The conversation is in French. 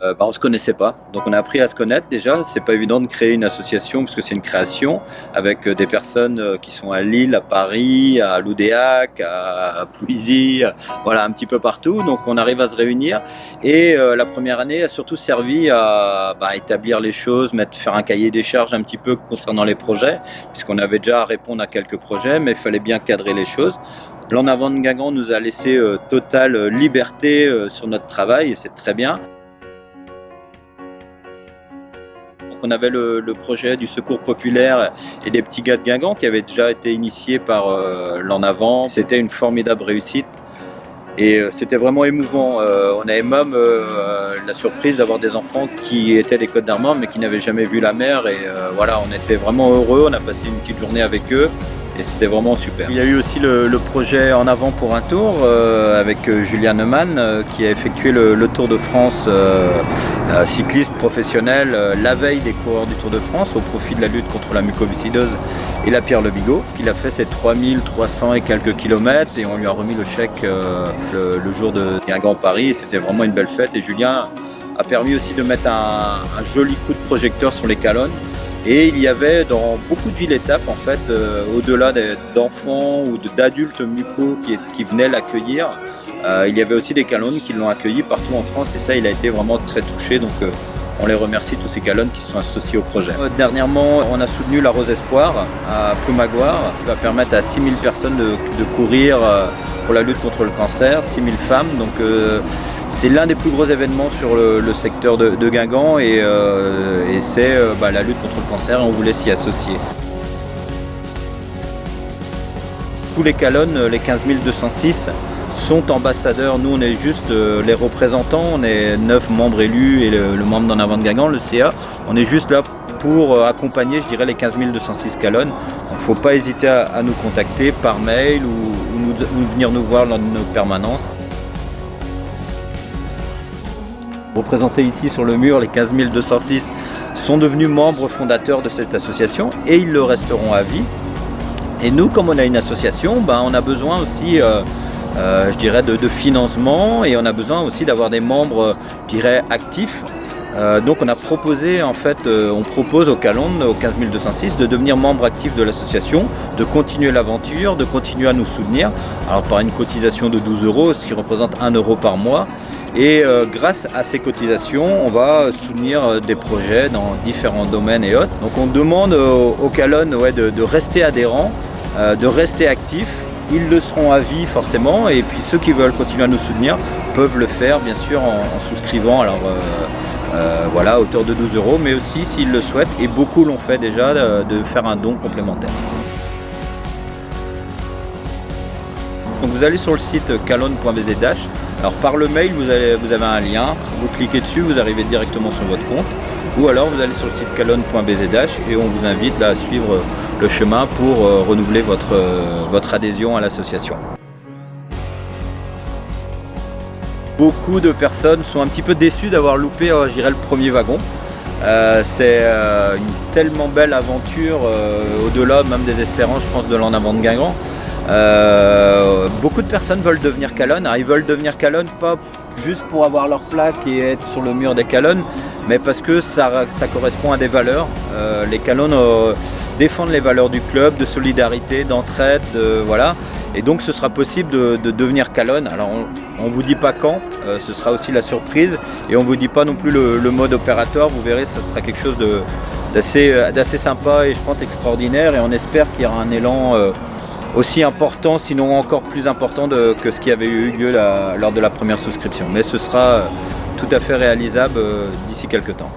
On se connaissait pas, donc on a appris à se connaître déjà. C'est pas évident de créer une association parce que c'est une création avec des personnes qui sont à Lille, à Paris, à Loudéac, à Pouilly, voilà, un petit peu partout. Donc on arrive à se réunir et la première année a surtout servi à établir les choses, faire un cahier des charges un petit peu concernant les projets, puisqu'on avait déjà à répondre à quelques projets, mais il fallait bien cadrer les choses. L'En Avant de Guingamp nous a laissé totale liberté sur notre travail et c'est très bien. On avait le projet du secours populaire et des petits gars de Guingamp qui avait déjà été initié par l'En Avant. C'était une formidable réussite et c'était vraiment émouvant. On avait même la surprise d'avoir des enfants qui étaient des Côtes d'Armor mais qui n'avaient jamais vu la mer et voilà, on était vraiment heureux. On a passé une petite journée avec eux. Et c'était vraiment super. Il y a eu aussi le projet En Avant pour un tour avec Julien Neumann qui a effectué le Tour de France cycliste professionnel la veille des coureurs du Tour de France au profit de la lutte contre la mucoviscidose et la pierre le bigot. Il a fait ses 3300 et quelques kilomètres et on lui a remis le chèque le jour de Guingamp-Paris. C'était vraiment une belle fête et Julien a permis aussi de mettre un joli coup de projecteur sur les Calonnes. Et il y avait dans beaucoup de villes-étapes, en fait, au-delà d'enfants ou d'adultes mucos qui venaient l'accueillir, il y avait aussi des Calonnes qui l'ont accueilli partout en France et ça, il a été vraiment très touché. Donc on les remercie, tous ces Calonnes qui sont associés au projet. Dernièrement, on a soutenu la Rose Espoir à Ploumagoire, qui va permettre à 6000 personnes de courir pour la lutte contre le cancer, 6000 femmes. Donc c'est l'un des plus gros événements sur le secteur de Guingamp et c'est la lutte contre le cancer et on voulait s'y associer. Tous les Calonnes, les 15 206, sont ambassadeurs. Nous, on est juste les représentants, on est 9 membres élus et le membre d'En Avant de Guingamp, le CA. On est juste là pour accompagner, je dirais, les 15 206 Calonnes. Donc il ne faut pas hésiter à nous contacter par mail ou venir nous voir lors de nos permanences. Représentés ici sur le mur, les 15 206 sont devenus membres fondateurs de cette association et ils le resteront à vie. Et nous, comme on a une association, on a besoin aussi je dirais de financement et on a besoin aussi d'avoir des membres, je dirais, actifs. Donc on a proposé, en fait, on propose aux Calonnes, aux 15 206, de devenir membre actif de l'association, de continuer l'aventure, de continuer à nous soutenir. Alors par une cotisation de 12 €, ce qui représente 1 € par mois. Et grâce à ces cotisations, on va soutenir des projets dans différents domaines et autres. Donc on demande aux Calonnes de rester adhérents, de rester actifs. Ils le seront à vie forcément et puis ceux qui veulent continuer à nous soutenir peuvent le faire bien sûr en souscrivant à hauteur de 12 €, mais aussi s'ils le souhaitent, et beaucoup l'ont fait déjà, de faire un don complémentaire. Donc vous allez sur le site calonne.bz. Alors par le mail vous avez un lien, vous cliquez dessus, vous arrivez directement sur votre compte, ou alors vous allez sur le site calonne.bz et on vous invite là à suivre le chemin pour renouveler votre adhésion à l'association. Beaucoup de personnes sont un petit peu déçues d'avoir loupé, je dirais, le premier wagon. C'est une tellement belle aventure, au-delà même des espérances, je pense, de l'En Avant de Guingamp. Beaucoup de personnes veulent devenir Calonnes. Alors, ils veulent devenir Calonnes pas juste pour avoir leur plaque et être sur le mur des Calonnes, mais parce que ça correspond à des valeurs. Les Calonnes défendent les valeurs du club, de solidarité, d'entraide, voilà. Et donc ce sera possible de devenir Calonne. Alors on ne vous dit pas quand, ce sera aussi la surprise. Et on ne vous dit pas non plus le mode opératoire. Vous verrez, ça sera quelque chose d'assez sympa et je pense extraordinaire. Et on espère qu'il y aura un élan aussi important, sinon encore plus important que ce qui avait eu lieu lors de la première souscription. Mais ce sera tout à fait réalisable d'ici quelques temps.